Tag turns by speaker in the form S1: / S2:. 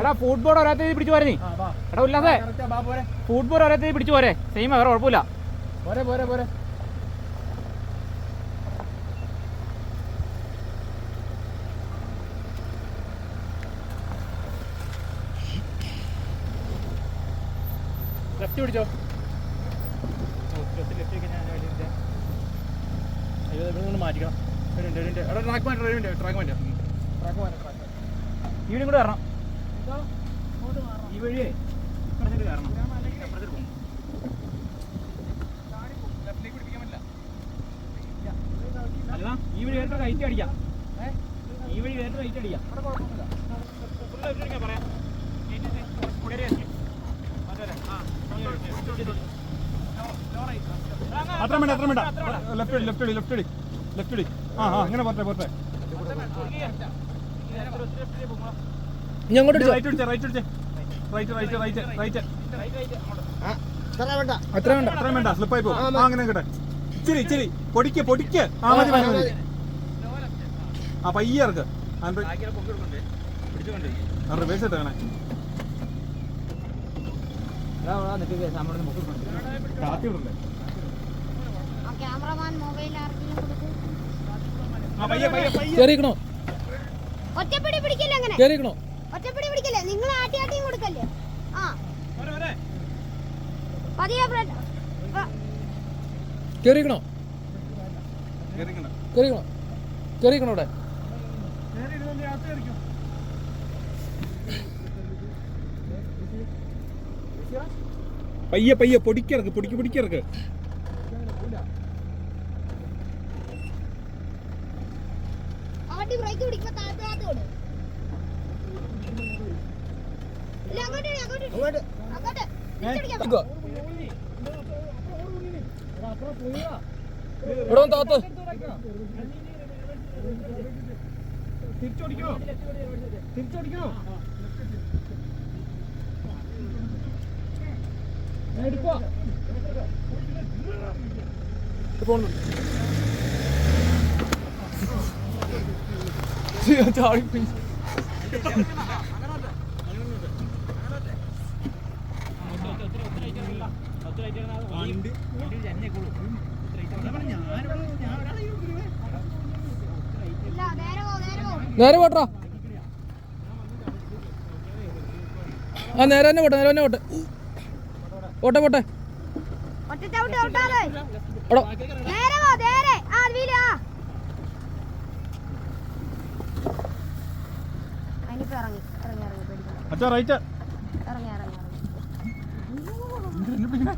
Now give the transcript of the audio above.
S1: എടാ ഫുട്ബോൾ ഒരാത്ത പിടിച്ചു പോരെ നീ. എടാ ഉല്ലാസേ ഫുട്ബോൾ ഒരാത്ത പിടിച്ചു പോരെ. സെയിം വേറെ കുഴപ്പമില്ല. പോരെ ലെഫ്റ്റ് പിടിച്ചോ. മാറ്റിക്കണം. ഈവനിങ് കൂടെ വരണം. ഈ വഴിയേ ഇപ്പുറത്തേക്ക് കയറണം. അപ്പുറത്തേക്ക് പോകും. അല്ല ഈ വഴി കയറിട്ട് റൈറ്റ് അടിക്കാം. ഈ വഴി കയറിട്ട് റൈറ്റ് അടിക്കാം. പറയാം.
S2: അത്ര വേണ്ട ലെഫ്റ്റ് അടി. അങ്ങനെ പോട്ടെ.
S1: ഇങ്ങോട്ട്
S2: റൈറ്റ് അത്ര വേണ്ട സ്ലിപ്പായി പോകും. അങ്ങനെ കേട്ടെ ഇച്ചിരി പൊടിക്ക് മതി. പയ്യെ ഇറക്ക്. റിവേഴ്സ് ഇട്ടേ കാത്തി വിടല്ലേ.
S1: കേറിക്കണോ?
S3: ഒറ്റപ്പിടി പിടിക്കല്ലേ അങ്ങനെ.
S1: കേറിക്കണോ?
S3: ഒറ്റപ്പിടി പിടിക്കല്ലേ. നിങ്ങൾ ആട്ടിയും കൊടുക്കല്ലേ. പതിയെ
S1: കേറിക്കണോ? ഇവിടെ
S2: പയ്യെ പൊടിക്കിറക്ക്.
S3: ആട്ടി ബ്രേക്ക് പിടിക്കുമ്പോ താഴത്തോട്ട് ഓട്. ഇല്ല അങ്ങോട്ട്.
S1: തിരിച്ചോടിക്കണോ? നേരെ പോട്ടാ. നേരെ തന്നെ പോട്ടെ. പോട്ടെ.
S2: അച്ഛാ റൈറ്റ്. പോട്ടെ.